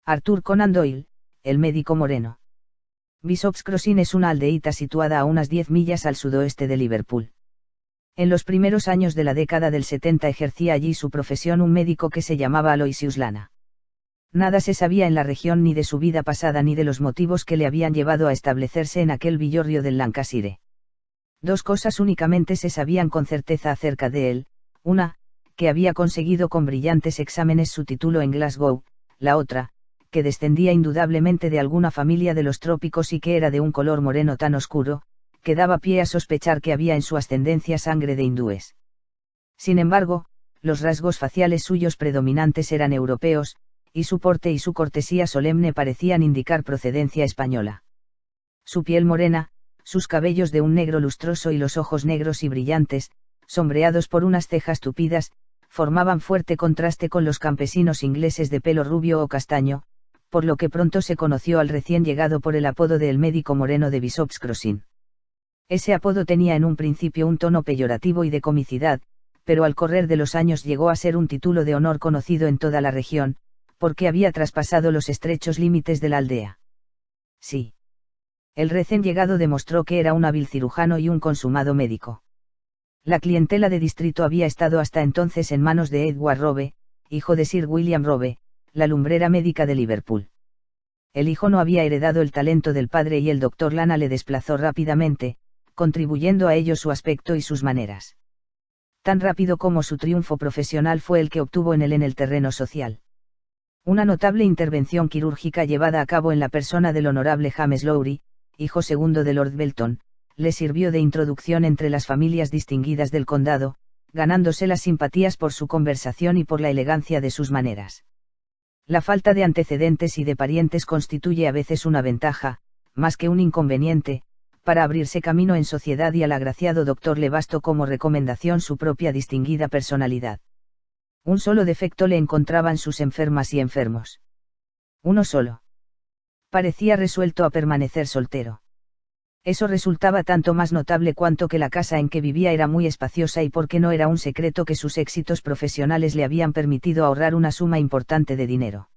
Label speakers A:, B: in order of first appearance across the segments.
A: Arthur Conan Doyle, el médico moreno. Bishop's Crossing es una aldeíta situada a unas 10 millas al sudoeste de Liverpool. En los primeros años de la década del 70 ejercía allí su profesión un médico que se llamaba Aloysius Lana. Nada se sabía en la región ni de su vida pasada ni de los motivos que le habían llevado a establecerse en aquel villorrio del Lancashire. Dos cosas únicamente se sabían con certeza acerca de él: una, que había conseguido con brillantes exámenes su título en Glasgow; la otra, que descendía indudablemente de alguna familia de los trópicos y que era de un color moreno tan oscuro, que daba pie a sospechar que había en su ascendencia sangre de hindúes. Sin embargo, los rasgos faciales suyos predominantes eran europeos, y su porte y su cortesía solemne parecían indicar procedencia española. Su piel morena, sus cabellos de un negro lustroso y los ojos negros y brillantes, sombreados por unas cejas tupidas, formaban fuerte contraste con los campesinos ingleses de pelo rubio o castaño, por lo que pronto se conoció al recién llegado por el apodo de el médico moreno de Bishop's Crossing. Ese apodo tenía en un principio un tono peyorativo y de comicidad, pero al correr de los años llegó a ser un título de honor conocido en toda la región, porque había traspasado los estrechos límites de la aldea. Sí. El recién llegado demostró que era un hábil cirujano y un consumado médico. La clientela de distrito había estado hasta entonces en manos de Edward Robe, hijo de Sir William Robe, la lumbrera médica de Liverpool. El hijo no había heredado el talento del padre y el doctor Lana le desplazó rápidamente, contribuyendo a ello su aspecto y sus maneras. Tan rápido como su triunfo profesional fue el que obtuvo en el terreno social. Una notable intervención quirúrgica llevada a cabo en la persona del honorable James Lowry, hijo segundo de Lord Belton, le sirvió de introducción entre las familias distinguidas del condado, ganándose las simpatías por su conversación y por la elegancia de sus maneras. La falta de antecedentes y de parientes constituye a veces una ventaja, más que un inconveniente, para abrirse camino en sociedad, y al agraciado doctor le bastó como recomendación su propia distinguida personalidad. Un solo defecto le encontraban sus enfermas y enfermos. Uno solo. Parecía resuelto a permanecer soltero. Eso resultaba tanto más notable cuanto que la casa en que vivía era muy espaciosa y porque no era un secreto que sus éxitos profesionales le habían permitido ahorrar una suma importante de dinero.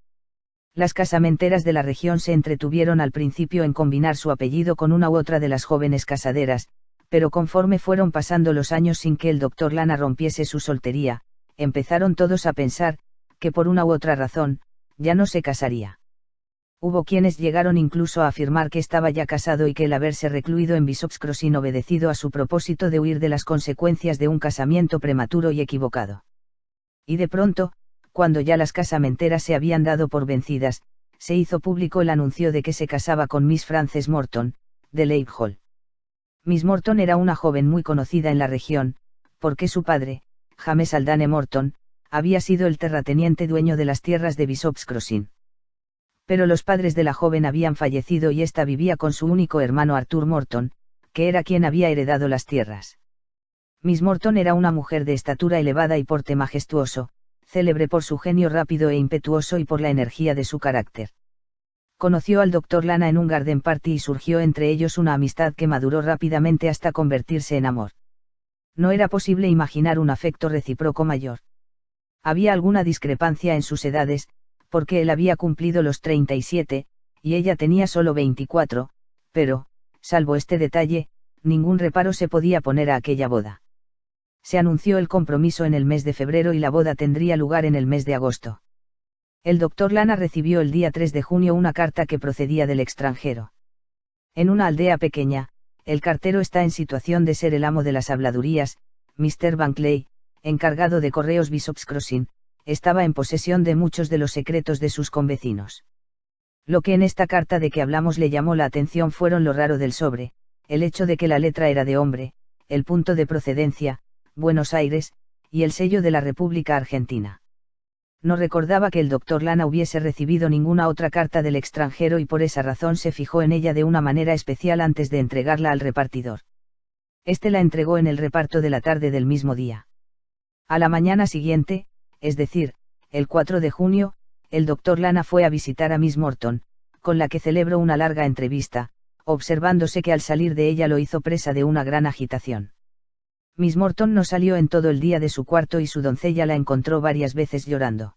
A: Las casamenteras de la región se entretuvieron al principio en combinar su apellido con una u otra de las jóvenes casaderas, pero conforme fueron pasando los años sin que el doctor Lana rompiese su soltería, empezaron todos a pensar, que por una u otra razón, ya no se casaría. Hubo quienes llegaron incluso a afirmar que estaba ya casado y que el haberse recluido en Bishop's Crossing obedecido a su propósito de huir de las consecuencias de un casamiento prematuro y equivocado. Y de pronto, cuando ya las casamenteras se habían dado por vencidas, se hizo público el anuncio de que se casaba con Miss Frances Morton, de Lake Hall. Miss Morton era una joven muy conocida en la región, porque su padre, James Haldane Morton, había sido el terrateniente dueño de las tierras de Bishop's Crossing. Pero los padres de la joven habían fallecido y ésta vivía con su único hermano Arthur Morton, que era quien había heredado las tierras. Miss Morton era una mujer de estatura elevada y porte majestuoso, célebre por su genio rápido e impetuoso y por la energía de su carácter. Conoció al doctor Lana en un garden party y surgió entre ellos una amistad que maduró rápidamente hasta convertirse en amor. No era posible imaginar un afecto recíproco mayor. Había alguna discrepancia en sus edades, porque él había cumplido los 37, y ella tenía solo 24, pero, salvo este detalle, ningún reparo se podía poner a aquella boda. Se anunció el compromiso en el mes de febrero y la boda tendría lugar en el mes de agosto. El doctor Lana recibió el día 3 de junio una carta que procedía del extranjero. En una aldea pequeña, el cartero está en situación de ser el amo de las habladurías. Mr. Bankley, encargado de correos Bishop's Crossing, estaba en posesión de muchos de los secretos de sus convecinos. Lo que en esta carta de que hablamos le llamó la atención fueron lo raro del sobre, el hecho de que la letra era de hombre, el punto de procedencia, Buenos Aires, y el sello de la República Argentina. No recordaba que el doctor Lana hubiese recibido ninguna otra carta del extranjero y por esa razón se fijó en ella de una manera especial antes de entregarla al repartidor. Este la entregó en el reparto de la tarde del mismo día. A la mañana siguiente, es decir, el 4 de junio, el doctor Lana fue a visitar a Miss Morton, con la que celebró una larga entrevista, observándose que al salir de ella lo hizo presa de una gran agitación. Miss Morton no salió en todo el día de su cuarto y su doncella la encontró varias veces llorando.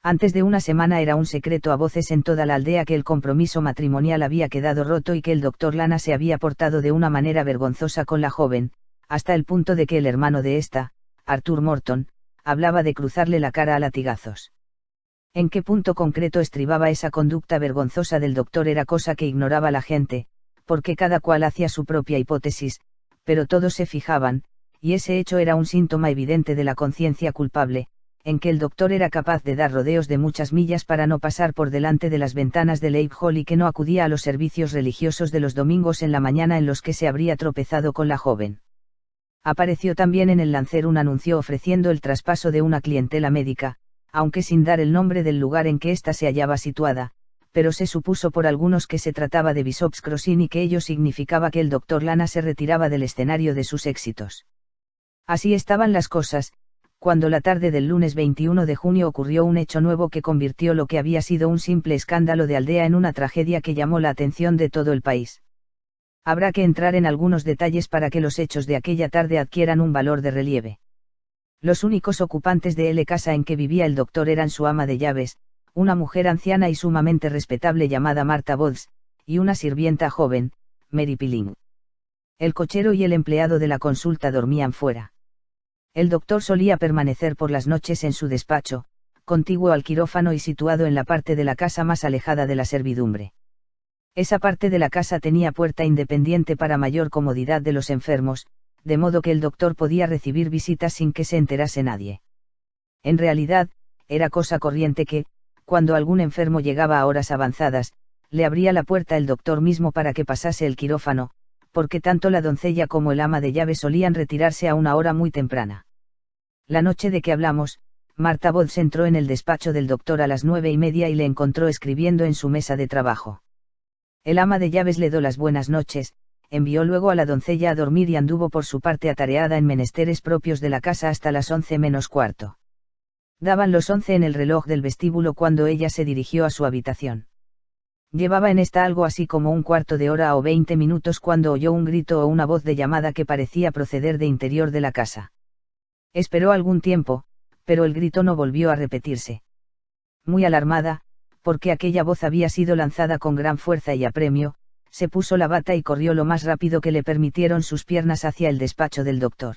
A: Antes de una semana era un secreto a voces en toda la aldea que el compromiso matrimonial había quedado roto y que el doctor Lana se había portado de una manera vergonzosa con la joven, hasta el punto de que el hermano de esta, Arthur Morton, hablaba de cruzarle la cara a latigazos. En qué punto concreto estribaba esa conducta vergonzosa del doctor era cosa que ignoraba la gente, porque cada cual hacía su propia hipótesis, pero todos se fijaban, y ese hecho era un síntoma evidente de la conciencia culpable, en que el doctor era capaz de dar rodeos de muchas millas para no pasar por delante de las ventanas de Lake Hall y que no acudía a los servicios religiosos de los domingos en la mañana en los que se habría tropezado con la joven. Apareció también en el Lancer un anuncio ofreciendo el traspaso de una clientela médica, aunque sin dar el nombre del lugar en que ésta se hallaba situada, pero se supuso por algunos que se trataba de Bishop's Crossing y que ello significaba que el doctor Lana se retiraba del escenario de sus éxitos. Así estaban las cosas, cuando la tarde del lunes 21 de junio ocurrió un hecho nuevo que convirtió lo que había sido un simple escándalo de aldea en una tragedia que llamó la atención de todo el país. Habrá que entrar en algunos detalles para que los hechos de aquella tarde adquieran un valor de relieve. Los únicos ocupantes de la casa en que vivía el doctor eran su ama de llaves, una mujer anciana y sumamente respetable llamada Martha Bowles, y una sirvienta joven, Mary Pilling. El cochero y el empleado de la consulta dormían fuera. El doctor solía permanecer por las noches en su despacho, contiguo al quirófano y situado en la parte de la casa más alejada de la servidumbre. Esa parte de la casa tenía puerta independiente para mayor comodidad de los enfermos, de modo que el doctor podía recibir visitas sin que se enterase nadie. En realidad, era cosa corriente que, cuando algún enfermo llegaba a horas avanzadas, le abría la puerta el doctor mismo para que pasase el quirófano, porque tanto la doncella como el ama de llave solían retirarse a una hora muy temprana. La noche de que hablamos, Martha Bowles entró en el despacho del doctor a las 9:30 y le encontró escribiendo en su mesa de trabajo. El ama de llaves le dio las buenas noches, envió luego a la doncella a dormir y anduvo por su parte atareada en menesteres propios de la casa hasta las 11 menos cuarto. Daban los 11 en el reloj del vestíbulo cuando ella se dirigió a su habitación. Llevaba en esta algo así como un cuarto de hora o 20 minutos cuando oyó un grito o una voz de llamada que parecía proceder de interior de la casa. Esperó algún tiempo, pero el grito no volvió a repetirse. Muy alarmada, porque aquella voz había sido lanzada con gran fuerza y apremio, se puso la bata y corrió lo más rápido que le permitieron sus piernas hacia el despacho del doctor.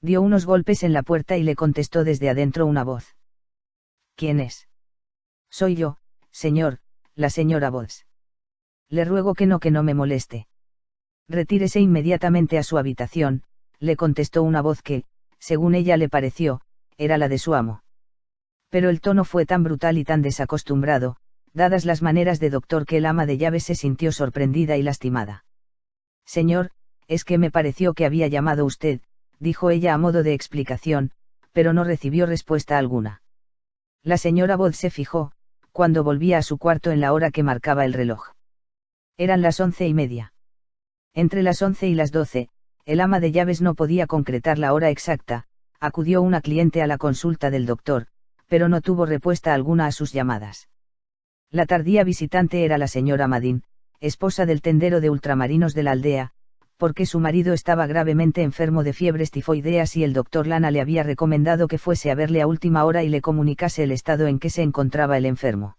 A: Dio unos golpes en la puerta y le contestó desde adentro una voz. ¿Quién es? Soy yo, señor, la señora Bowles. Le ruego que no me moleste. Retírese inmediatamente a su habitación, le contestó una voz que, según ella le pareció, era la de su amo. Pero el tono fue tan brutal y tan desacostumbrado, dadas las maneras de doctor, que el ama de llaves se sintió sorprendida y lastimada. Señor, es que me pareció que había llamado usted, dijo ella a modo de explicación, pero no recibió respuesta alguna. La señora Bowles se fijó, cuando volvía a su cuarto en la hora que marcaba el reloj. Eran las 11:30. Entre las 11 y las 12, el ama de llaves no podía concretar la hora exacta, acudió una cliente a la consulta del doctor, pero no tuvo respuesta alguna a sus llamadas. La tardía visitante era la señora Madin, esposa del tendero de ultramarinos de la aldea, porque su marido estaba gravemente enfermo de fiebres tifoideas y el doctor Lana le había recomendado que fuese a verle a última hora y le comunicase el estado en que se encontraba el enfermo.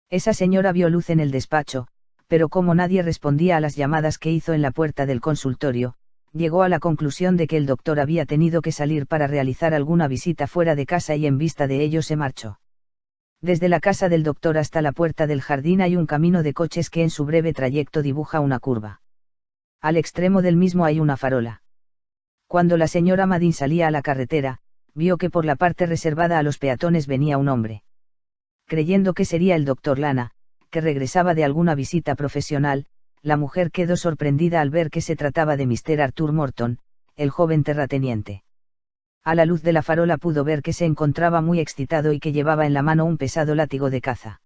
A: Esa señora vio luz en el despacho, pero como nadie respondía a las llamadas que hizo en la puerta del consultorio, llegó a la conclusión de que el doctor había tenido que salir para realizar alguna visita fuera de casa y en vista de ello se marchó. Desde la casa del doctor hasta la puerta del jardín hay un camino de coches que en su breve trayecto dibuja una curva. Al extremo del mismo hay una farola. Cuando la señora Madin salía a la carretera, vio que por la parte reservada a los peatones venía un hombre. Creyendo que sería el doctor Lana, que regresaba de alguna visita profesional, la mujer quedó sorprendida al ver que se trataba de Mr. Arthur Morton, el joven terrateniente. A la luz de la farola pudo ver que se encontraba muy excitado y que llevaba en la mano un pesado látigo de caza.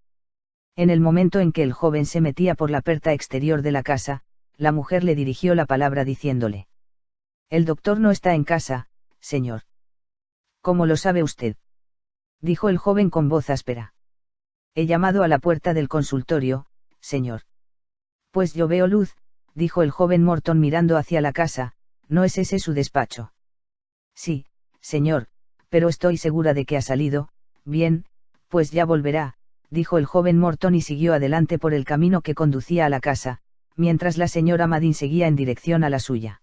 A: En el momento en que el joven se metía por la puerta exterior de la casa, la mujer le dirigió la palabra diciéndole: «El doctor no está en casa, señor». «¿Cómo lo sabe usted?», dijo el joven con voz áspera. «He llamado a la puerta del consultorio, señor». «Pues yo veo luz», dijo el joven Morton mirando hacia la casa, «¿no es ese su despacho?». «Sí, señor, pero estoy segura de que ha salido, bien, Pues ya volverá, dijo el joven Morton y siguió adelante por el camino que conducía a la casa, mientras la señora Madin seguía en dirección a la suya.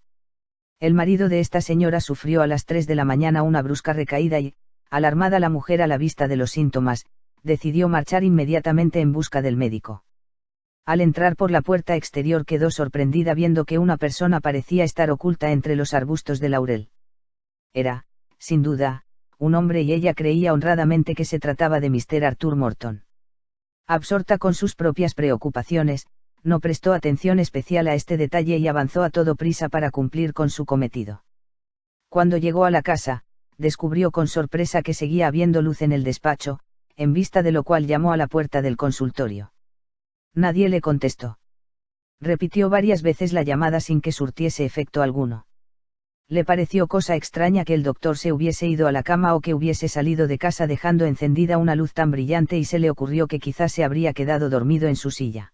A: El marido de esta señora sufrió a las 3 de la mañana una brusca recaída y, alarmada la mujer a la vista de los síntomas, decidió marchar inmediatamente en busca del médico. Al entrar por la puerta exterior quedó sorprendida viendo que una persona parecía estar oculta entre los arbustos de laurel. Era, sin duda, un hombre y ella creía honradamente que se trataba de Mr. Arthur Morton. Absorta con sus propias preocupaciones, no prestó atención especial a este detalle y avanzó a todo prisa para cumplir con su cometido. Cuando llegó a la casa, descubrió con sorpresa que seguía habiendo luz en el despacho, en vista de lo cual llamó a la puerta del consultorio. Nadie le contestó. Repitió varias veces la llamada sin que surtiese efecto alguno. Le pareció cosa extraña que el doctor se hubiese ido a la cama o que hubiese salido de casa dejando encendida una luz tan brillante y se le ocurrió que quizás se habría quedado dormido en su silla.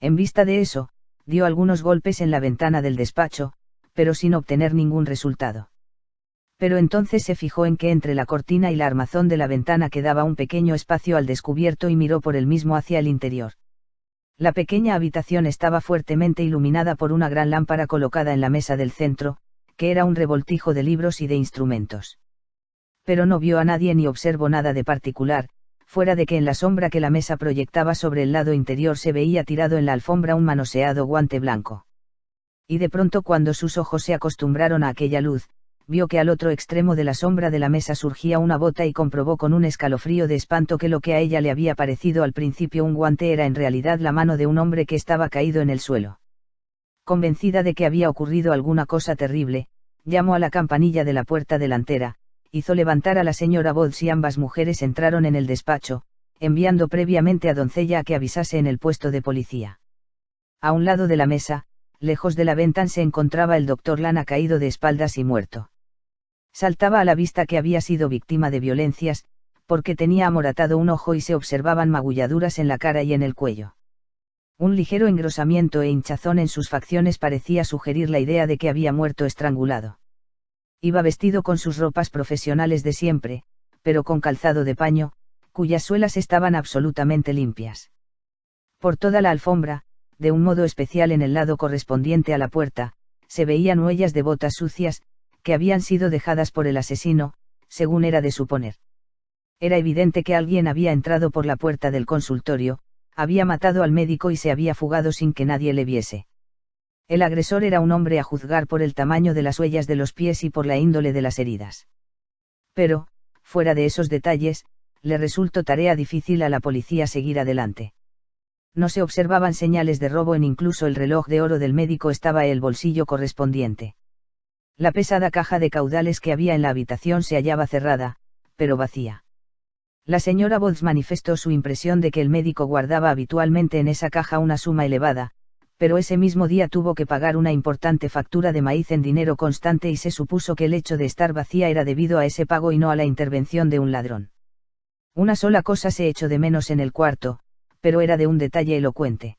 A: En vista de eso, dio algunos golpes en la ventana del despacho, pero sin obtener ningún resultado. Pero entonces se fijó en que entre la cortina y la armazón de la ventana quedaba un pequeño espacio al descubierto y miró por el mismo hacia el interior. La pequeña habitación estaba fuertemente iluminada por una gran lámpara colocada en la mesa del centro, que era un revoltijo de libros y de instrumentos. Pero no vio a nadie ni observó nada de particular, fuera de que en la sombra que la mesa proyectaba sobre el lado interior se veía tirado en la alfombra un manoseado guante blanco. Y de pronto cuando sus ojos se acostumbraron a aquella luz, vio que al otro extremo de la sombra de la mesa surgía una bota y comprobó con un escalofrío de espanto que lo que a ella le había parecido al principio un guante era en realidad la mano de un hombre que estaba caído en el suelo. Convencida de que había ocurrido alguna cosa terrible, llamó a la campanilla de la puerta delantera, hizo levantar a la señora Bowles y ambas mujeres entraron en el despacho, enviando previamente a Doncella a que avisase en el puesto de policía. A un lado de la mesa, lejos de la ventana se encontraba el doctor Lana caído de espaldas y muerto. Saltaba a la vista que había sido víctima de violencias, porque tenía amoratado un ojo y se observaban magulladuras en la cara y en el cuello. Un ligero engrosamiento e hinchazón en sus facciones parecía sugerir la idea de que había muerto estrangulado. Iba vestido con sus ropas profesionales de siempre, pero con calzado de paño, cuyas suelas estaban absolutamente limpias. Por toda la alfombra, de un modo especial en el lado correspondiente a la puerta, se veían huellas de botas sucias, que habían sido dejadas por el asesino, según era de suponer. Era evidente que alguien había entrado por la puerta del consultorio, había matado al médico y se había fugado sin que nadie le viese. El agresor era un hombre a juzgar por el tamaño de las huellas de los pies y por la índole de las heridas. Pero, fuera de esos detalles, le resultó tarea difícil a la policía seguir adelante. No se observaban señales de robo incluso el reloj de oro del médico estaba en el bolsillo correspondiente. La pesada caja de caudales que había en la habitación se hallaba cerrada, pero vacía. La señora Bowles manifestó su impresión de que el médico guardaba habitualmente en esa caja una suma elevada, pero ese mismo día tuvo que pagar una importante factura de maíz en dinero constante y se supuso que el hecho de estar vacía era debido a ese pago y no a la intervención de un ladrón. Una sola cosa se echó de menos en el cuarto, pero era de un detalle elocuente.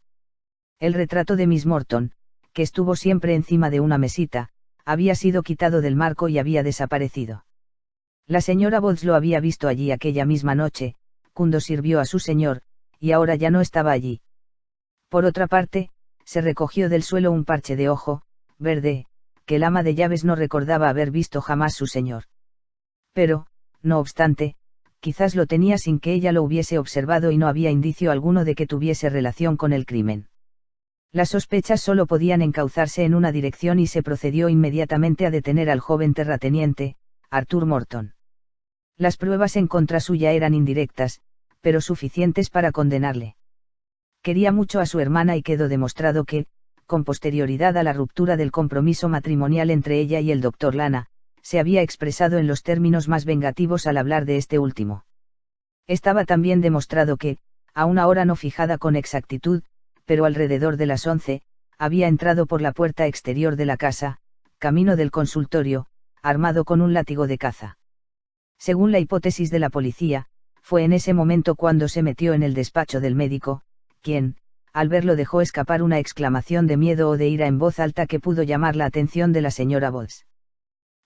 A: El retrato de Miss Morton, que estuvo siempre encima de una mesita, había sido quitado del marco y había desaparecido. La señora Bowles lo había visto allí aquella misma noche, cuando sirvió a su señor, y ahora ya no estaba allí. Por otra parte, se recogió del suelo un parche de ojo, verde, que el ama de llaves no recordaba haber visto jamás su señor. Pero, no obstante, quizás lo tenía sin que ella lo hubiese observado y no había indicio alguno de que tuviese relación con el crimen. Las sospechas solo podían encauzarse en una dirección y se procedió inmediatamente a detener al joven terrateniente, Arthur Morton. Las pruebas en contra suya eran indirectas, pero suficientes para condenarle. Quería mucho a su hermana y quedó demostrado que, con posterioridad a la ruptura del compromiso matrimonial entre ella y el doctor Lana, se había expresado en los términos más vengativos al hablar de este último. Estaba también demostrado que, a una hora no fijada con exactitud, pero alrededor de las 11, había entrado por la puerta exterior de la casa, camino del consultorio, armado con un látigo de caza. Según la hipótesis de la policía, fue en ese momento cuando se metió en el despacho del médico, quien, al verlo dejó escapar una exclamación de miedo o de ira en voz alta que pudo llamar la atención de la señora Bowles.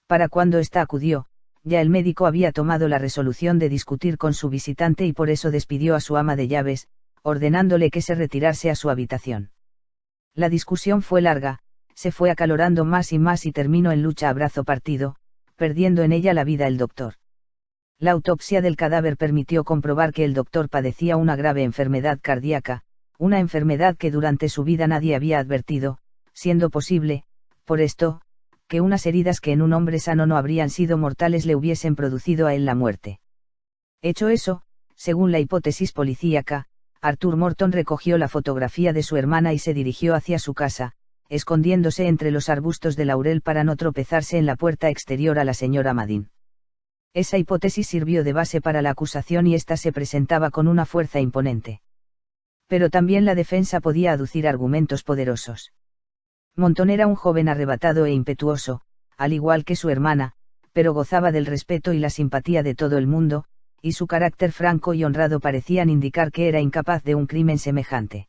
A: Para cuando ésta acudió, Ya el médico había tomado la resolución de discutir con su visitante y por eso despidió a su ama de llaves, ordenándole que se retirase a su habitación. La discusión fue larga, se fue acalorando más y terminó en lucha a brazo partido, perdiendo en ella la vida el doctor. La autopsia del cadáver permitió comprobar que el doctor padecía una grave enfermedad cardíaca, una enfermedad que durante su vida nadie había advertido, siendo posible, por esto, que unas heridas que en un hombre sano no habrían sido mortales le hubiesen producido a él la muerte. Hecho eso, según la hipótesis policíaca, Arthur Morton recogió la fotografía de su hermana y se dirigió hacia su casa, escondiéndose entre los arbustos de laurel para no tropezarse en la puerta exterior a la señora Madin. Esa hipótesis sirvió de base para la acusación y ésta se presentaba con una fuerza imponente. Pero también la defensa podía aducir argumentos poderosos. Morton era un joven arrebatado e impetuoso, al igual que su hermana, pero gozaba del respeto y la simpatía de todo el mundo, y su carácter franco y honrado parecían indicar que era incapaz de un crimen semejante.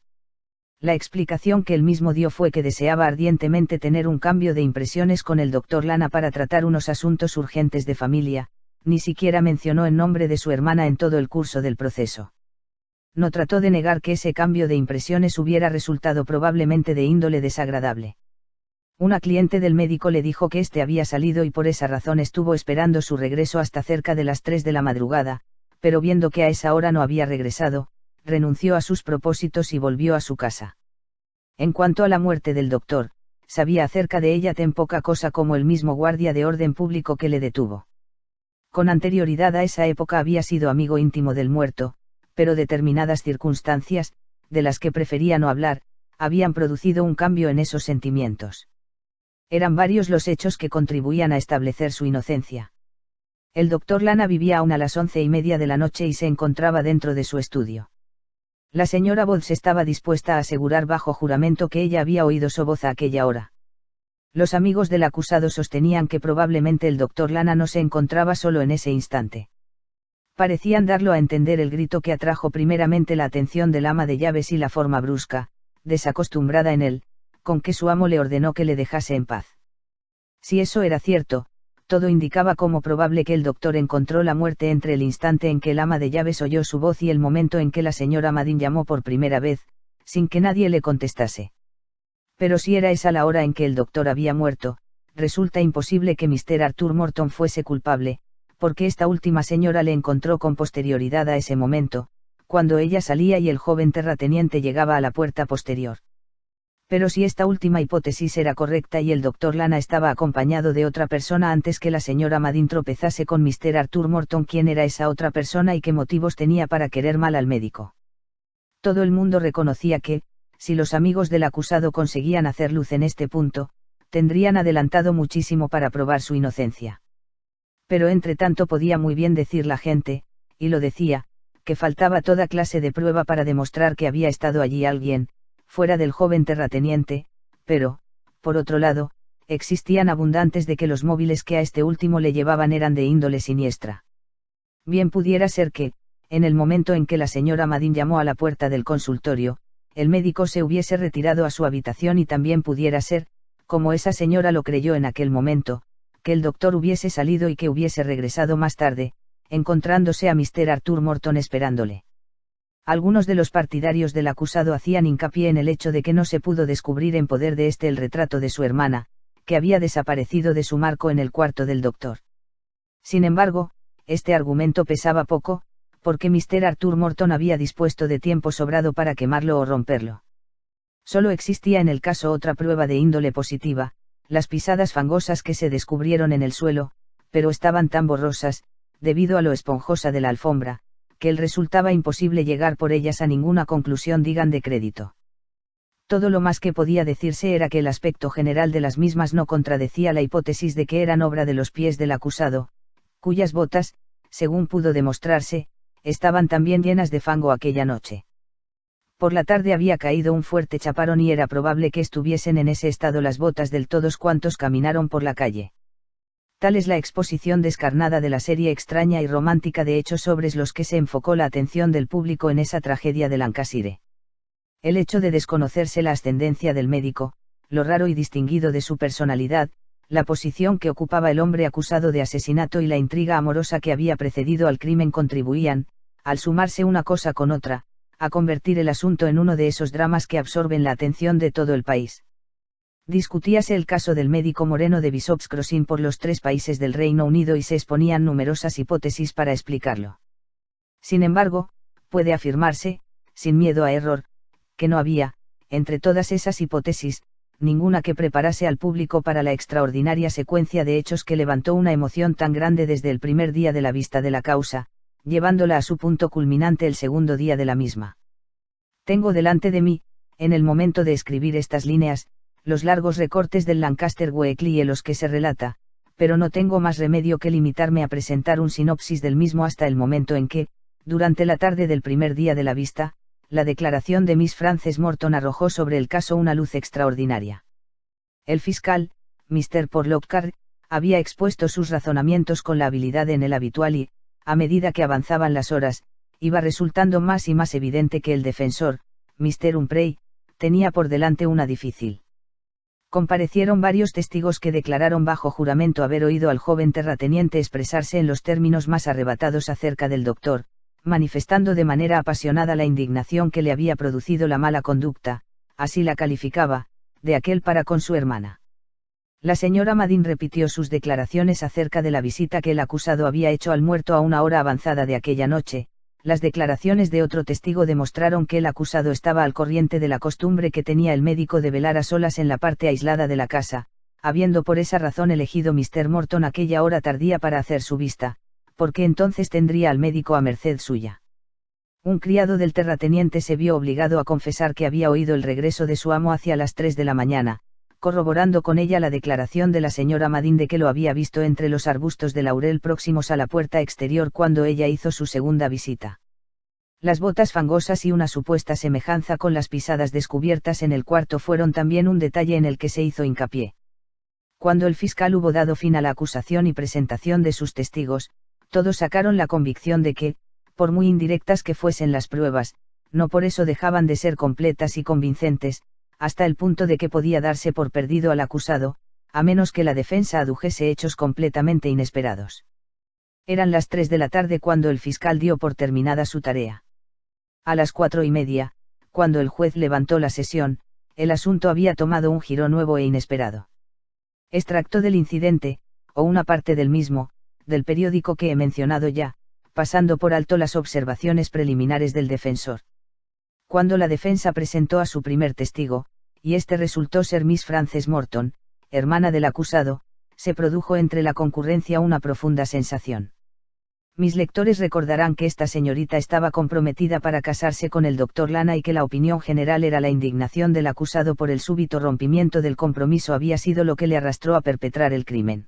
A: La explicación que él mismo dio fue que deseaba ardientemente tener un cambio de impresiones con el doctor Lana para tratar unos asuntos urgentes de familia, ni siquiera mencionó el nombre de su hermana en todo el curso del proceso. No trató de negar que ese cambio de impresiones hubiera resultado probablemente de índole desagradable. Una cliente del médico le dijo que éste había salido y por esa razón estuvo esperando su regreso hasta cerca de las 3 de la madrugada, pero viendo que a esa hora no había regresado, renunció a sus propósitos y volvió a su casa. En cuanto a la muerte del doctor, sabía acerca de ella tan poca cosa como el mismo guardia de orden público que le detuvo. Con anterioridad a esa época había sido amigo íntimo del muerto, pero determinadas circunstancias, de las que prefería no hablar, habían producido un cambio en esos sentimientos. Eran varios los hechos que contribuían a establecer su inocencia. El doctor Lana vivía aún a las 11:30 de la noche y se encontraba dentro de su estudio. La señora Bowles estaba dispuesta a asegurar bajo juramento que ella había oído su voz a aquella hora. Los amigos del acusado sostenían que probablemente el doctor Lana no se encontraba solo en ese instante. Parecían darlo a entender el grito que atrajo primeramente la atención del ama de llaves y la forma brusca, desacostumbrada en él, con que su amo le ordenó que le dejase en paz. Si eso era cierto, todo indicaba como probable que el doctor encontró la muerte entre el instante en que el ama de llaves oyó su voz y el momento en que la señora Madin llamó por primera vez, sin que nadie le contestase. Pero si era esa la hora en que el doctor había muerto, resulta imposible que Mr. Arthur Morton fuese culpable, porque esta última señora le encontró con posterioridad a ese momento, cuando ella salía y el joven terrateniente llegaba a la puerta posterior. Pero si esta última hipótesis era correcta y el doctor Lana estaba acompañado de otra persona antes que la señora Madin tropezase con Mr. Arthur Morton, ¿quién era esa otra persona y qué motivos tenía para querer mal al médico? Todo el mundo reconocía que, si los amigos del acusado conseguían hacer luz en este punto, tendrían adelantado muchísimo para probar su inocencia. Pero entre tanto podía muy bien decir la gente, y lo decía, que faltaba toda clase de prueba para demostrar que había estado allí alguien, fuera del joven terrateniente, pero, por otro lado, existían abundantes de que los móviles que a este último le llevaban eran de índole siniestra. Bien pudiera ser que, en el momento en que la señora Madin llamó a la puerta del consultorio, el médico se hubiese retirado a su habitación y también pudiera ser, como esa señora lo creyó en aquel momento, que el doctor hubiese salido y que hubiese regresado más tarde, encontrándose a Mr. Arthur Morton esperándole. Algunos de los partidarios del acusado hacían hincapié en el hecho de que no se pudo descubrir en poder de éste el retrato de su hermana, que había desaparecido de su marco en el cuarto del doctor. Sin embargo, este argumento pesaba poco, porque Mr. Arthur Morton había dispuesto de tiempo sobrado para quemarlo o romperlo. Solo existía en el caso otra prueba de índole positiva, las pisadas fangosas que se descubrieron en el suelo, pero estaban tan borrosas, debido a lo esponjosa de la alfombra, que le resultaba imposible llegar por ellas a ninguna conclusión digna de crédito. Todo lo más que podía decirse era que el aspecto general de las mismas no contradecía la hipótesis de que eran obra de los pies del acusado, cuyas botas, según pudo demostrarse, estaban también llenas de fango aquella noche. Por la tarde había caído un fuerte chaparrón y era probable que estuviesen en ese estado las botas de todos cuantos caminaron por la calle. Tal es la exposición descarnada de la serie extraña y romántica de hechos sobre los que se enfocó la atención del público en esa tragedia de Lancashire. El hecho de desconocerse la ascendencia del médico, lo raro y distinguido de su personalidad, la posición que ocupaba el hombre acusado de asesinato y la intriga amorosa que había precedido al crimen contribuían, al sumarse una cosa con otra, a convertir el asunto en uno de esos dramas que absorben la atención de todo el país. Discutíase el caso del médico moreno de Bishop's Crossing por los 3 países del Reino Unido y se exponían numerosas hipótesis para explicarlo. Sin embargo, puede afirmarse, sin miedo a error, que no había, entre todas esas hipótesis, ninguna que preparase al público para la extraordinaria secuencia de hechos que levantó una emoción tan grande desde el primer día de la vista de la causa, llevándola a su punto culminante el segundo día de la misma. Tengo delante de mí, en el momento de escribir estas líneas, los largos recortes del Lancaster Weekly en los que se relata, pero no tengo más remedio que limitarme a presentar un sinopsis del mismo hasta el momento en que, durante la tarde del primer día de la vista, la declaración de Miss Frances Morton arrojó sobre el caso una luz extraordinaria. El fiscal, Mr. Porlockar, había expuesto sus razonamientos con la habilidad en el habitual y, a medida que avanzaban las horas, iba resultando más y más evidente que el defensor, Mr. Humphrey, tenía por delante una difícil. Comparecieron varios testigos que declararon bajo juramento haber oído al joven terrateniente expresarse en los términos más arrebatados acerca del doctor, manifestando de manera apasionada la indignación que le había producido la mala conducta, así la calificaba, de aquel para con su hermana. La señora Madin repitió sus declaraciones acerca de la visita que el acusado había hecho al muerto a una hora avanzada de aquella noche. Las declaraciones de otro testigo demostraron que el acusado estaba al corriente de la costumbre que tenía el médico de velar a solas en la parte aislada de la casa, habiendo por esa razón elegido Mr. Morton aquella hora tardía para hacer su vista, porque entonces tendría al médico a merced suya. Un criado del terrateniente se vio obligado a confesar que había oído el regreso de su amo hacia las 3 de la mañana, corroborando con ella la declaración de la señora Madin de que lo había visto entre los arbustos de laurel próximos a la puerta exterior cuando ella hizo su segunda visita. Las botas fangosas y una supuesta semejanza con las pisadas descubiertas en el cuarto fueron también un detalle en el que se hizo hincapié. Cuando el fiscal hubo dado fin a la acusación y presentación de sus testigos, todos sacaron la convicción de que, por muy indirectas que fuesen las pruebas, no por eso dejaban de ser completas y convincentes, hasta el punto de que podía darse por perdido al acusado, a menos que la defensa adujese hechos completamente inesperados. Eran las 3 de la tarde cuando el fiscal dio por terminada su tarea. A las 4:30, cuando el juez levantó la sesión, el asunto había tomado un giro nuevo e inesperado. Extracto del incidente, o una parte del mismo, del periódico que he mencionado ya, pasando por alto las observaciones preliminares del defensor. Cuando la defensa presentó a su primer testigo, y este resultó ser Miss Frances Morton, hermana del acusado, se produjo entre la concurrencia una profunda sensación. Mis lectores recordarán que esta señorita estaba comprometida para casarse con el doctor Lana y que la opinión general era la indignación del acusado por el súbito rompimiento del compromiso había sido lo que le arrastró a perpetrar el crimen.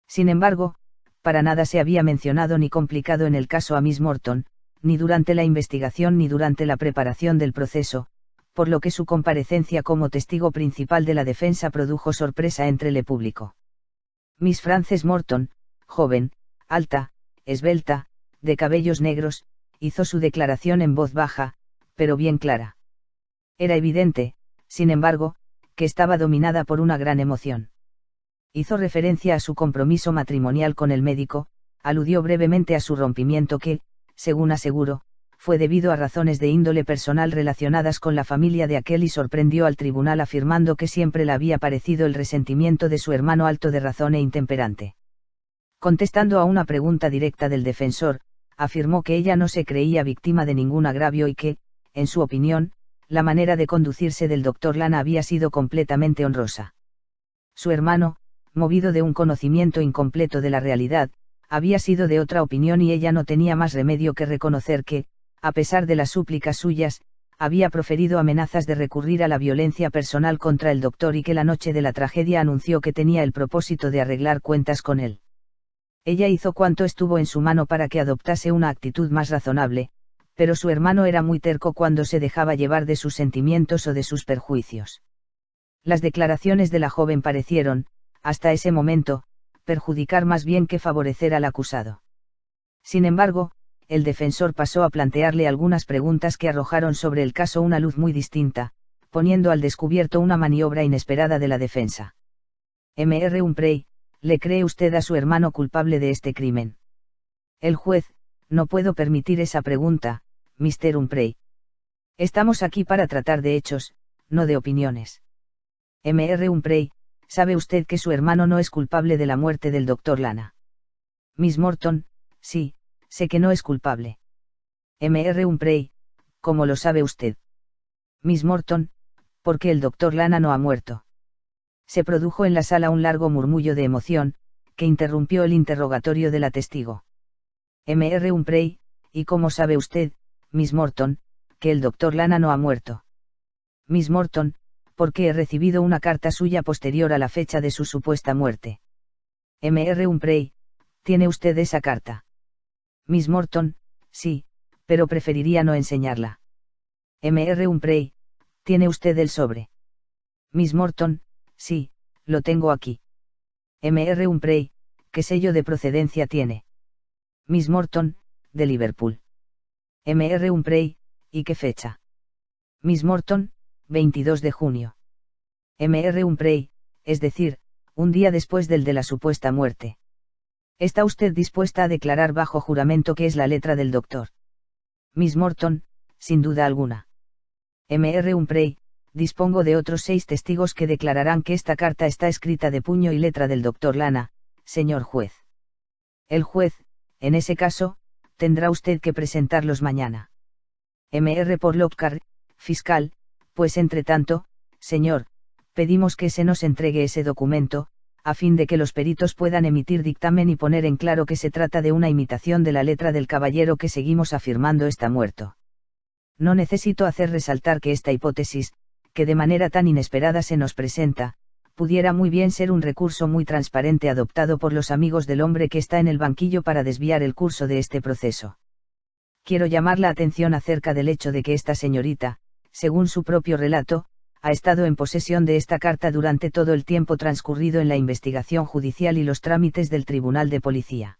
A: Sin embargo, para nada se había mencionado ni complicado en el caso a Miss Morton, ni durante la investigación ni durante la preparación del proceso, por lo que su comparecencia como testigo principal de la defensa produjo sorpresa entre el público. Miss Frances Morton, joven, alta, esbelta, de cabellos negros, hizo su declaración en voz baja, pero bien clara. Era evidente, sin embargo, que estaba dominada por una gran emoción. Hizo referencia a su compromiso matrimonial con el médico, aludió brevemente a su rompimiento que, según aseguró, fue debido a razones de índole personal relacionadas con la familia de aquel y sorprendió al tribunal afirmando que siempre le había parecido el resentimiento de su hermano alto de razón e intemperante. Contestando a una pregunta directa del defensor, afirmó que ella no se creía víctima de ningún agravio y que, en su opinión, la manera de conducirse del doctor Lana había sido completamente honrosa. Su hermano, movido de un conocimiento incompleto de la realidad, había sido de otra opinión y ella no tenía más remedio que reconocer que, a pesar de las súplicas suyas, había proferido amenazas de recurrir a la violencia personal contra el doctor y que la noche de la tragedia anunció que tenía el propósito de arreglar cuentas con él. Ella hizo cuanto estuvo en su mano para que adoptase una actitud más razonable, pero su hermano era muy terco cuando se dejaba llevar de sus sentimientos o de sus perjuicios. Las declaraciones de la joven parecieron, hasta ese momento, perjudicar más bien que favorecer al acusado. Sin embargo, el defensor pasó a plantearle algunas preguntas que arrojaron sobre el caso una luz muy distinta, poniendo al descubierto una maniobra inesperada de la defensa. Mr. Humphrey, ¿le cree usted a su hermano culpable de este crimen? El juez, no puedo permitir esa pregunta, Mr. Humphrey. Estamos aquí para tratar de hechos, no de opiniones. Mr. Humphrey, ¿sabe usted que su hermano no es culpable de la muerte del Dr. Lana? Miss Morton, sí, sé que no es culpable. Mr. Humphrey, ¿cómo lo sabe usted? Miss Morton, porque el Dr. Lana no ha muerto. Se produjo en la sala un largo murmullo de emoción, que interrumpió el interrogatorio de la testigo. Mr. Humphrey, ¿y cómo sabe usted, Miss Morton, que el Dr. Lana no ha muerto? Miss Morton, porque he recibido una carta suya posterior a la fecha de su supuesta muerte. Mr. Humphrey, ¿tiene usted esa carta? Miss Morton, sí, pero preferiría no enseñarla. Mr. Humphrey, ¿tiene usted el sobre? Miss Morton, sí, lo tengo aquí. Mr. Humphrey, ¿qué sello de procedencia tiene? Miss Morton, de Liverpool. Mr. Humphrey, ¿y qué fecha? Miss Morton, 22 de junio. Mr. Humphrey, es decir, un día después del de la supuesta muerte. ¿Está usted dispuesta a declarar bajo juramento que es la letra del doctor? Miss Morton, sin duda alguna. Mr. Humphrey, dispongo de otros 6 testigos que declararán que esta carta está escrita de puño y letra del doctor Lana, señor juez. El juez, en ese caso, tendrá usted que presentarlos mañana. Mr. Porlockar, fiscal, pues entre tanto, señor, pedimos que se nos entregue ese documento, a fin de que los peritos puedan emitir dictamen y poner en claro que se trata de una imitación de la letra del caballero que seguimos afirmando está muerto. No necesito hacer resaltar que esta hipótesis, que de manera tan inesperada se nos presenta, pudiera muy bien ser un recurso muy transparente adoptado por los amigos del hombre que está en el banquillo para desviar el curso de este proceso. Quiero llamar la atención acerca del hecho de que esta señorita, según su propio relato, ha estado en posesión de esta carta durante todo el tiempo transcurrido en la investigación judicial y los trámites del Tribunal de Policía.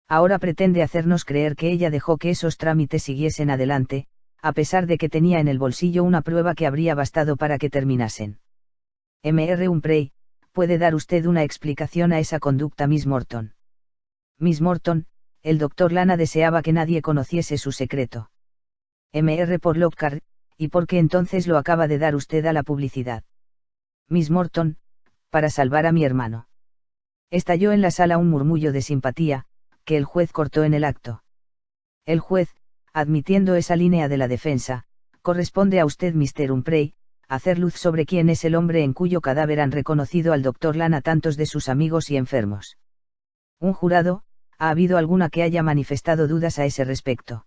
A: Ahora pretende hacernos creer que ella dejó que esos trámites siguiesen adelante, a pesar de que tenía en el bolsillo una prueba que habría bastado para que terminasen. Mr. Humphrey, ¿puede dar usted una explicación a esa conducta, Miss Morton? Miss Morton, el doctor Lana deseaba que nadie conociese su secreto. Mr. Porlockar, ¿y por qué entonces lo acaba de dar usted a la publicidad? Miss Morton, para salvar a mi hermano. Estalló en la sala un murmullo de simpatía, que el juez cortó en el acto. El juez, admitiendo esa línea de la defensa, corresponde a usted, Mr. Humphrey, hacer luz sobre quién es el hombre en cuyo cadáver han reconocido al doctor Lana tantos de sus amigos y enfermos. Un jurado, ¿ha habido alguna que haya manifestado dudas a ese respecto?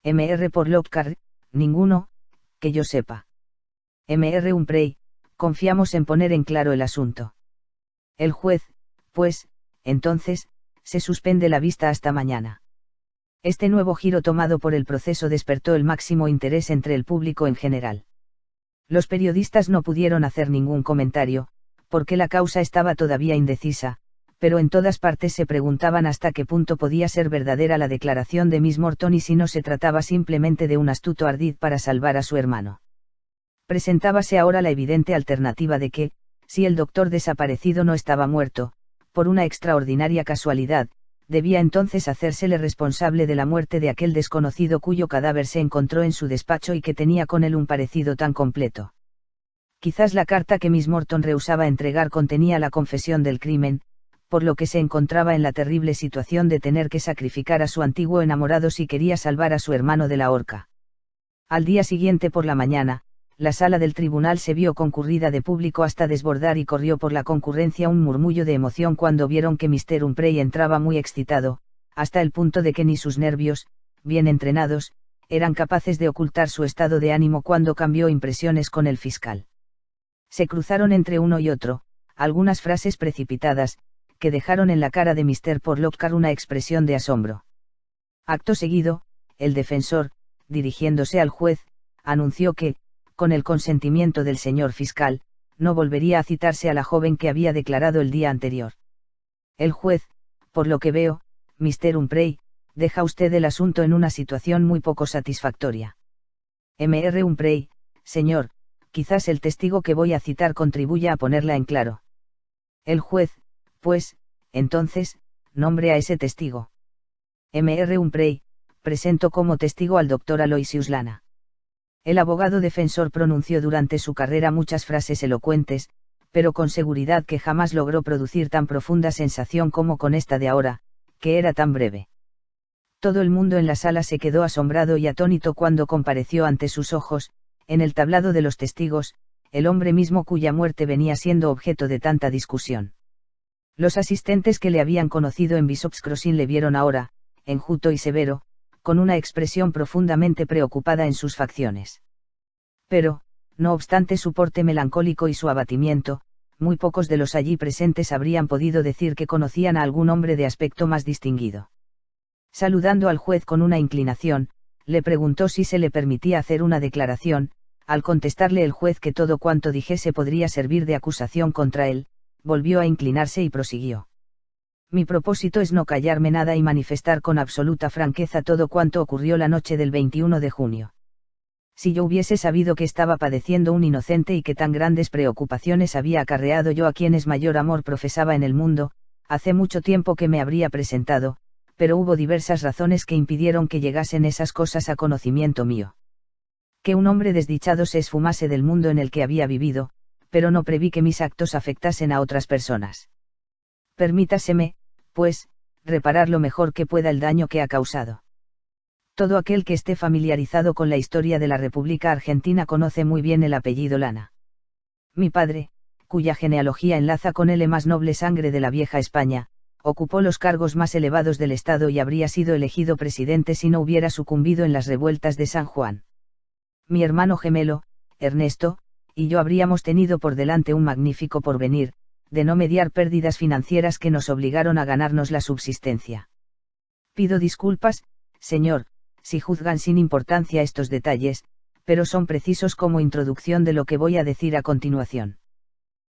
A: Mr. Porlockar, ninguno, que yo sepa. Mr. Humphrey, confiamos en poner en claro el asunto. El juez, pues, entonces, se suspende la vista hasta mañana. Este nuevo giro tomado por el proceso despertó el máximo interés entre el público en general. Los periodistas no pudieron hacer ningún comentario, porque la causa estaba todavía indecisa, pero en todas partes se preguntaban hasta qué punto podía ser verdadera la declaración de Miss Morton y si no se trataba simplemente de un astuto ardid para salvar a su hermano. Presentábase ahora la evidente alternativa de que, si el doctor desaparecido no estaba muerto, por una extraordinaria casualidad, debía entonces hacérsele responsable de la muerte de aquel desconocido cuyo cadáver se encontró en su despacho y que tenía con él un parecido tan completo. Quizás la carta que Miss Morton rehusaba entregar contenía la confesión del crimen, por lo que se encontraba en la terrible situación de tener que sacrificar a su antiguo enamorado si quería salvar a su hermano de la horca. Al día siguiente por la mañana, la sala del tribunal se vio concurrida de público hasta desbordar y corrió por la concurrencia un murmullo de emoción cuando vieron que Mr. Humphrey entraba muy excitado, hasta el punto de que ni sus nervios, bien entrenados, eran capaces de ocultar su estado de ánimo cuando cambió impresiones con el fiscal. Se cruzaron entre uno y otro, algunas frases precipitadas, que dejaron en la cara de Mr. Porlockar una expresión de asombro. Acto seguido, el defensor, dirigiéndose al juez, anunció que, con el consentimiento del señor fiscal, no volvería a citarse a la joven que había declarado el día anterior. El juez, por lo que veo, Mr. Humphrey, deja usted el asunto en una situación muy poco satisfactoria. Mr. Humphrey, señor, quizás el testigo que voy a citar contribuya a ponerla en claro. El juez, pues, entonces, nombre a ese testigo. Mr. Humphrey, presento como testigo al doctor Aloysius Lana. El abogado defensor pronunció durante su carrera muchas frases elocuentes, pero con seguridad que jamás logró producir tan profunda sensación como con esta de ahora, que era tan breve. Todo el mundo en la sala se quedó asombrado y atónito cuando compareció ante sus ojos, en el tablado de los testigos, el hombre mismo cuya muerte venía siendo objeto de tanta discusión. Los asistentes que le habían conocido en Bishop's Crossing le vieron ahora, enjuto y severo, con una expresión profundamente preocupada en sus facciones. Pero, no obstante su porte melancólico y su abatimiento, muy pocos de los allí presentes habrían podido decir que conocían a algún hombre de aspecto más distinguido. Saludando al juez con una inclinación, le preguntó si se le permitía hacer una declaración. Al contestarle el juez que todo cuanto dijese podría servir de acusación contra él, volvió a inclinarse y prosiguió. Mi propósito es no callarme nada y manifestar con absoluta franqueza todo cuanto ocurrió la noche del 21 de junio. Si yo hubiese sabido que estaba padeciendo un inocente y que tan grandes preocupaciones había acarreado yo a quienes mayor amor profesaba en el mundo, hace mucho tiempo que me habría presentado, pero hubo diversas razones que impidieron que llegasen esas cosas a conocimiento mío. Que un hombre desdichado se esfumase del mundo en el que había vivido, pero no preví que mis actos afectasen a otras personas. Permítaseme, pues, reparar lo mejor que pueda el daño que ha causado. Todo aquel que esté familiarizado con la historia de la República Argentina conoce muy bien el apellido Lana. Mi padre, cuya genealogía enlaza con la más noble sangre de la vieja España, ocupó los cargos más elevados del Estado y habría sido elegido presidente si no hubiera sucumbido en las revueltas de San Juan. Mi hermano gemelo, Ernesto, y yo habríamos tenido por delante un magnífico porvenir, de no mediar pérdidas financieras que nos obligaron a ganarnos la subsistencia. Pido disculpas, señor, si juzgan sin importancia estos detalles, pero son precisos como introducción de lo que voy a decir a continuación.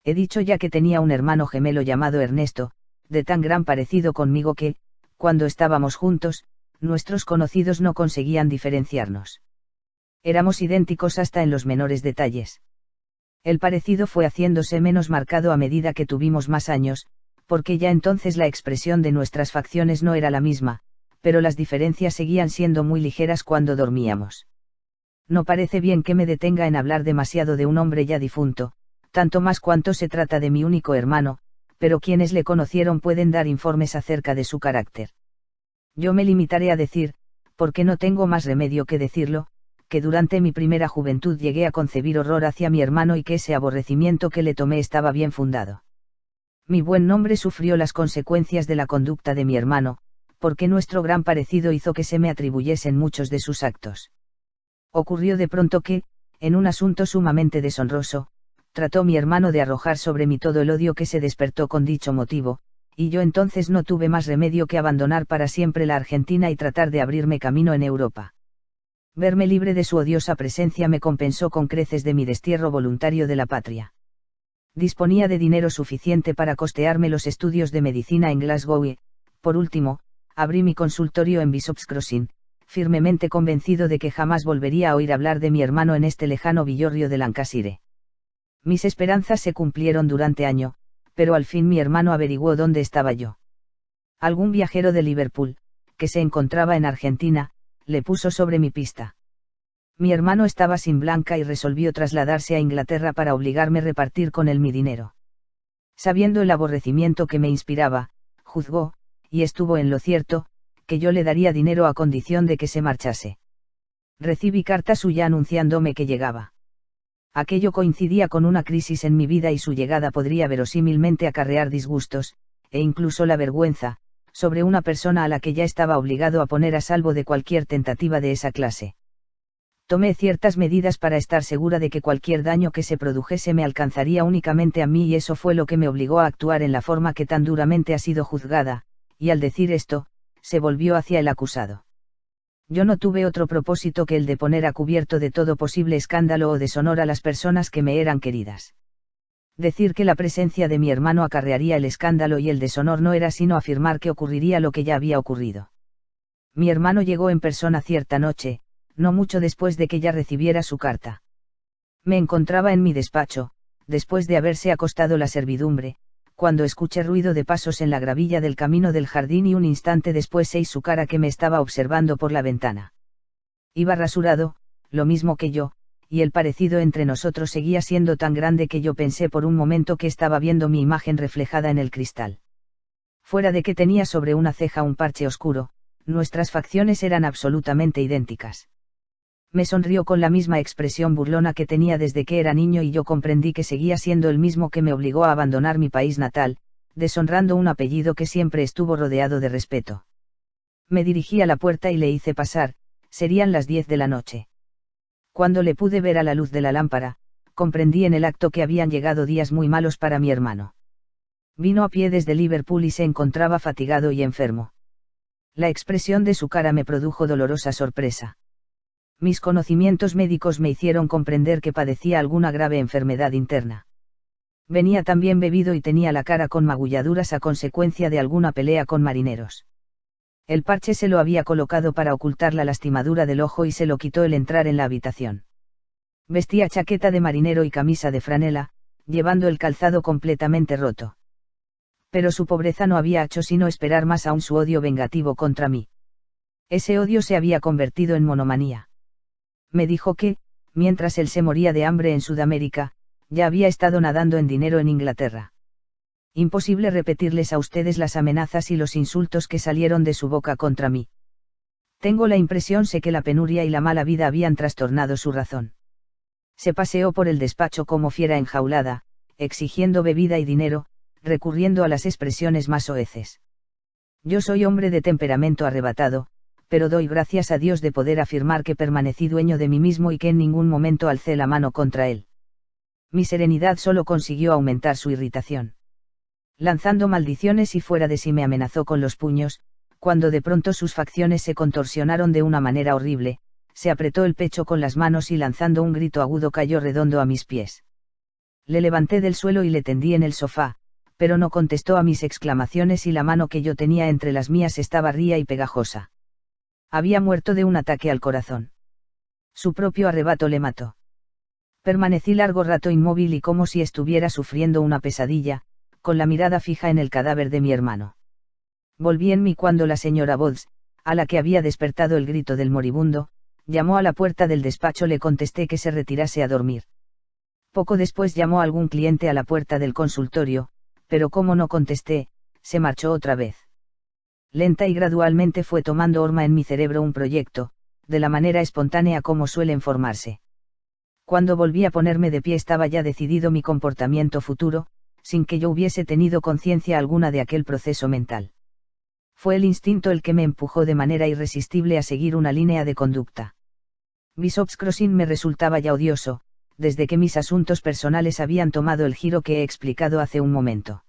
A: He dicho ya que tenía un hermano gemelo llamado Ernesto, de tan gran parecido conmigo que, cuando estábamos juntos, nuestros conocidos no conseguían diferenciarnos. Éramos idénticos hasta en los menores detalles. El parecido fue haciéndose menos marcado a medida que tuvimos más años, porque ya entonces la expresión de nuestras facciones no era la misma, pero las diferencias seguían siendo muy ligeras cuando dormíamos. No parece bien que me detenga en hablar demasiado de un hombre ya difunto, tanto más cuanto se trata de mi único hermano, pero quienes le conocieron pueden dar informes acerca de su carácter. Yo me limitaré a decir, porque no tengo más remedio que decirlo, que durante mi primera juventud llegué a concebir horror hacia mi hermano y que ese aborrecimiento que le tomé estaba bien fundado. Mi buen nombre sufrió las consecuencias de la conducta de mi hermano, porque nuestro gran parecido hizo que se me atribuyesen muchos de sus actos. Ocurrió de pronto que, en un asunto sumamente deshonroso, trató mi hermano de arrojar sobre mí todo el odio que se despertó con dicho motivo, y yo entonces no tuve más remedio que abandonar para siempre la Argentina y tratar de abrirme camino en Europa. Verme libre de su odiosa presencia me compensó con creces de mi destierro voluntario de la patria. Disponía de dinero suficiente para costearme los estudios de medicina en Glasgow y, por último, abrí mi consultorio en Bishop's Crossing, firmemente convencido de que jamás volvería a oír hablar de mi hermano en este lejano villorrio de Lancashire. Mis esperanzas se cumplieron durante año, pero al fin mi hermano averiguó dónde estaba yo. Algún viajero de Liverpool, que se encontraba en Argentina, le puso sobre mi pista. Mi hermano estaba sin Blanca y resolvió trasladarse a Inglaterra para obligarme a repartir con él mi dinero. Sabiendo el aborrecimiento que me inspiraba, juzgó, y estuvo en lo cierto, que yo le daría dinero a condición de que se marchase. Recibí carta suya anunciándome que llegaba. Aquello coincidía con una crisis en mi vida y su llegada podría verosímilmente acarrear disgustos, e incluso la vergüenza, sobre una persona a la que ya estaba obligado a poner a salvo de cualquier tentativa de esa clase. Tomé ciertas medidas para estar segura de que cualquier daño que se produjese me alcanzaría únicamente a mí y eso fue lo que me obligó a actuar en la forma que tan duramente ha sido juzgada, y al decir esto, se volvió hacia el acusado. Yo no tuve otro propósito que el de poner a cubierto de todo posible escándalo o deshonor a las personas que me eran queridas. Decir que la presencia de mi hermano acarrearía el escándalo y el deshonor no era sino afirmar que ocurriría lo que ya había ocurrido. Mi hermano llegó en persona cierta noche, no mucho después de que ya recibiera su carta. Me encontraba en mi despacho, después de haberse acostado la servidumbre, cuando escuché ruido de pasos en la gravilla del camino del jardín y un instante después vi su cara que me estaba observando por la ventana. Iba rasurado, lo mismo que yo, y el parecido entre nosotros seguía siendo tan grande que yo pensé por un momento que estaba viendo mi imagen reflejada en el cristal. Fuera de que tenía sobre una ceja un parche oscuro, nuestras facciones eran absolutamente idénticas. Me sonrió con la misma expresión burlona que tenía desde que era niño y yo comprendí que seguía siendo el mismo que me obligó a abandonar mi país natal, deshonrando un apellido que siempre estuvo rodeado de respeto. Me dirigí a la puerta y le hice pasar, serían las 10 de la noche. Cuando le pude ver a la luz de la lámpara, comprendí en el acto que habían llegado días muy malos para mi hermano. Vino a pie desde Liverpool y se encontraba fatigado y enfermo. La expresión de su cara me produjo dolorosa sorpresa. Mis conocimientos médicos me hicieron comprender que padecía alguna grave enfermedad interna. Venía también bebido y tenía la cara con magulladuras a consecuencia de alguna pelea con marineros. El parche se lo había colocado para ocultar la lastimadura del ojo y se lo quitó al entrar en la habitación. Vestía chaqueta de marinero y camisa de franela, llevando el calzado completamente roto. Pero su pobreza no había hecho sino esperar más aún su odio vengativo contra mí. Ese odio se había convertido en monomanía. Me dijo que, mientras él se moría de hambre en Sudamérica, ya había estado nadando en dinero en Inglaterra. Imposible repetirles a ustedes las amenazas y los insultos que salieron de su boca contra mí. Tengo la impresión sé que la penuria y la mala vida habían trastornado su razón. Se paseó por el despacho como fiera enjaulada, exigiendo bebida y dinero, recurriendo a las expresiones más soeces. Yo soy hombre de temperamento arrebatado, pero doy gracias a Dios de poder afirmar que permanecí dueño de mí mismo y que en ningún momento alcé la mano contra él. Mi serenidad solo consiguió aumentar su irritación. Lanzando maldiciones y fuera de sí me amenazó con los puños, cuando de pronto sus facciones se contorsionaron de una manera horrible, se apretó el pecho con las manos y lanzando un grito agudo cayó redondo a mis pies. Le levanté del suelo y le tendí en el sofá, pero no contestó a mis exclamaciones y la mano que yo tenía entre las mías estaba ría y pegajosa. Había muerto de un ataque al corazón. Su propio arrebato le mató. Permanecí largo rato inmóvil y como si estuviera sufriendo una pesadilla, con la mirada fija en el cadáver de mi hermano. Volví en mí cuando la señora Bowles, a la que había despertado el grito del moribundo, llamó a la puerta del despacho. Le contesté que se retirase a dormir. Poco después llamó algún cliente a la puerta del consultorio, pero como no contesté, se marchó otra vez. Lenta y gradualmente fue tomando forma en mi cerebro un proyecto, de la manera espontánea como suelen formarse. Cuando volví a ponerme de pie estaba ya decidido mi comportamiento futuro, sin que yo hubiese tenido conciencia alguna de aquel proceso mental. Fue el instinto el que me empujó de manera irresistible a seguir una línea de conducta. Bishop's Crossing me resultaba ya odioso, desde que mis asuntos personales habían tomado el giro que he explicado hace un momento.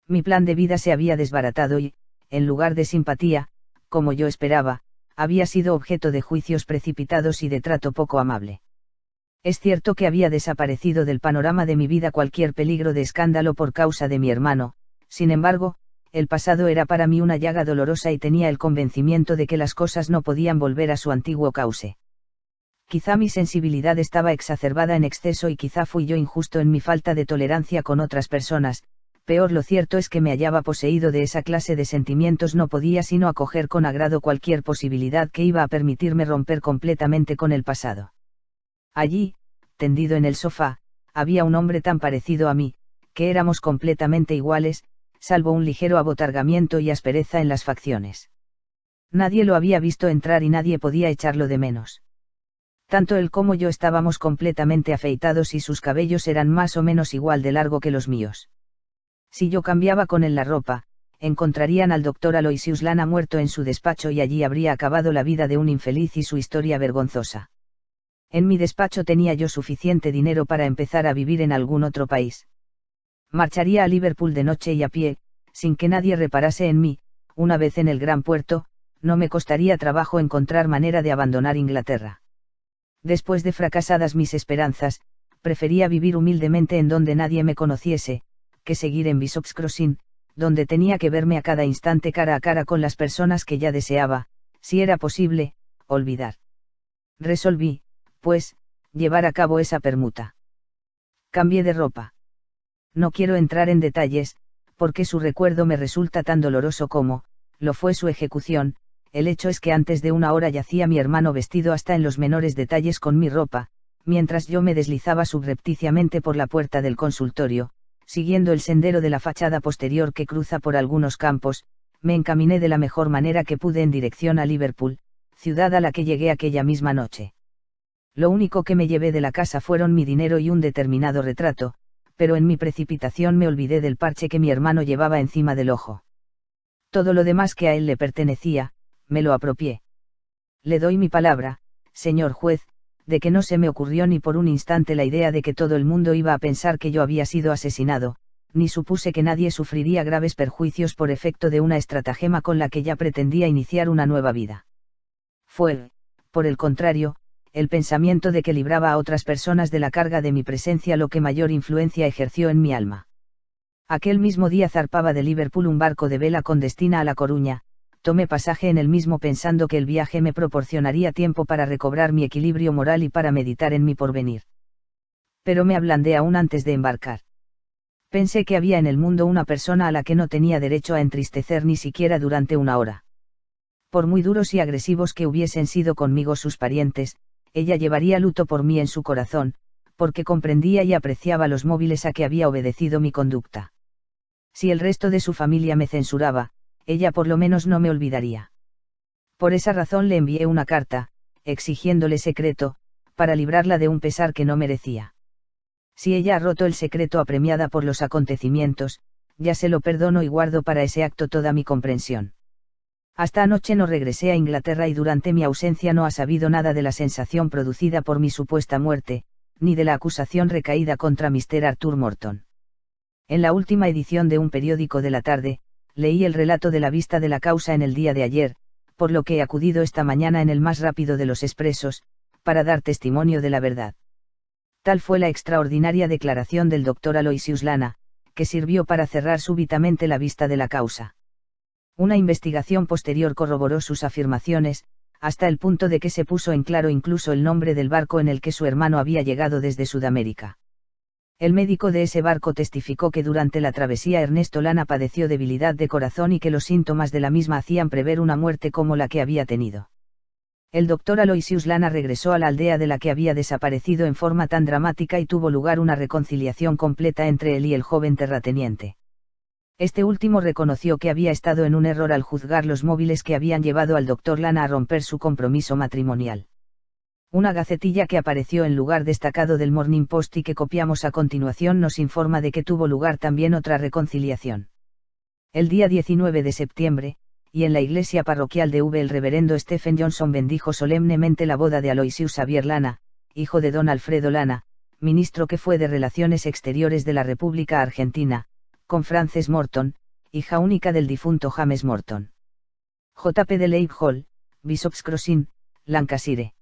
A: Mi plan de vida se había desbaratado y, en lugar de simpatía, como yo esperaba, había sido objeto de juicios precipitados y de trato poco amable. Es cierto que había desaparecido del panorama de mi vida cualquier peligro de escándalo por causa de mi hermano, sin embargo, el pasado era para mí una llaga dolorosa y tenía el convencimiento de que las cosas no podían volver a su antiguo cauce. Quizá mi sensibilidad estaba exacerbada en exceso y quizá fui yo injusto en mi falta de tolerancia con otras personas, peor lo cierto es que me hallaba poseído de esa clase de sentimientos, no podía sino acoger con agrado cualquier posibilidad que iba a permitirme romper completamente con el pasado. Allí, tendido en el sofá, había un hombre tan parecido a mí, que éramos completamente iguales, salvo un ligero abotargamiento y aspereza en las facciones. Nadie lo había visto entrar y nadie podía echarlo de menos. Tanto él como yo estábamos completamente afeitados y sus cabellos eran más o menos igual de largo que los míos. Si yo cambiaba con él la ropa, encontrarían al doctor Aloysius Lana muerto en su despacho y allí habría acabado la vida de un infeliz y su historia vergonzosa. En mi despacho tenía yo suficiente dinero para empezar a vivir en algún otro país. Marcharía a Liverpool de noche y a pie, sin que nadie reparase en mí. Una vez en el gran puerto, no me costaría trabajo encontrar manera de abandonar Inglaterra. Después de fracasadas mis esperanzas, prefería vivir humildemente en donde nadie me conociese, que seguir en Bishop's Crossing, donde tenía que verme a cada instante cara a cara con las personas que ya deseaba, si era posible, olvidar. Resolví, pues, llevar a cabo esa permuta. Cambié de ropa. No quiero entrar en detalles, porque su recuerdo me resulta tan doloroso como, lo fue su ejecución. El hecho es que antes de una hora yacía mi hermano vestido hasta en los menores detalles con mi ropa, mientras yo me deslizaba subrepticiamente por la puerta del consultorio, siguiendo el sendero de la fachada posterior que cruza por algunos campos, me encaminé de la mejor manera que pude en dirección a Liverpool, ciudad a la que llegué aquella misma noche. Lo único que me llevé de la casa fueron mi dinero y un determinado retrato, pero en mi precipitación me olvidé del parche que mi hermano llevaba encima del ojo. Todo lo demás que a él le pertenecía, me lo apropié. Le doy mi palabra, señor juez, de que no se me ocurrió ni por un instante la idea de que todo el mundo iba a pensar que yo había sido asesinado, ni supuse que nadie sufriría graves perjuicios por efecto de una estratagema con la que ya pretendía iniciar una nueva vida. Fue, por el contrario, el pensamiento de que libraba a otras personas de la carga de mi presencia lo que mayor influencia ejerció en mi alma. Aquel mismo día zarpaba de Liverpool un barco de vela con destino a La Coruña. Tomé pasaje en el mismo pensando que el viaje me proporcionaría tiempo para recobrar mi equilibrio moral y para meditar en mi porvenir. Pero me ablandé aún antes de embarcar. Pensé que había en el mundo una persona a la que no tenía derecho a entristecer ni siquiera durante una hora. Por muy duros y agresivos que hubiesen sido conmigo sus parientes, ella llevaría luto por mí en su corazón, porque comprendía y apreciaba los móviles a que había obedecido mi conducta. Si el resto de su familia me censuraba, ella por lo menos no me olvidaría. Por esa razón le envié una carta, exigiéndole secreto, para librarla de un pesar que no merecía. Si ella ha roto el secreto apremiada por los acontecimientos, ya se lo perdono y guardo para ese acto toda mi comprensión. Hasta anoche no regresé a Inglaterra y durante mi ausencia no ha sabido nada de la sensación producida por mi supuesta muerte, ni de la acusación recaída contra Mr. Arthur Morton. En la última edición de un periódico de la tarde, leí el relato de la vista de la causa en el día de ayer, por lo que he acudido esta mañana en el más rápido de los expresos, para dar testimonio de la verdad. Tal fue la extraordinaria declaración del doctor Aloysius Lana, que sirvió para cerrar súbitamente la vista de la causa. Una investigación posterior corroboró sus afirmaciones, hasta el punto de que se puso en claro incluso el nombre del barco en el que su hermano había llegado desde Sudamérica. El médico de ese barco testificó que durante la travesía Ernesto Lana padeció debilidad de corazón y que los síntomas de la misma hacían prever una muerte como la que había tenido. El doctor Aloysius Lana regresó a la aldea de la que había desaparecido en forma tan dramática y tuvo lugar una reconciliación completa entre él y el joven terrateniente. Este último reconoció que había estado en un error al juzgar los móviles que habían llevado al doctor Lana a romper su compromiso matrimonial. Una gacetilla que apareció en lugar destacado del Morning Post y que copiamos a continuación nos informa de que tuvo lugar también otra reconciliación. El día 19 de septiembre, y en la iglesia parroquial de V el reverendo Stephen Johnson bendijo solemnemente la boda de Aloysius Xavier Lana, hijo de don Alfredo Lana, ministro que fue de Relaciones Exteriores de la República Argentina, con Frances Morton, hija única del difunto James Morton. J. P. de Leigh Hall, Bishop's Crossing, Lancashire.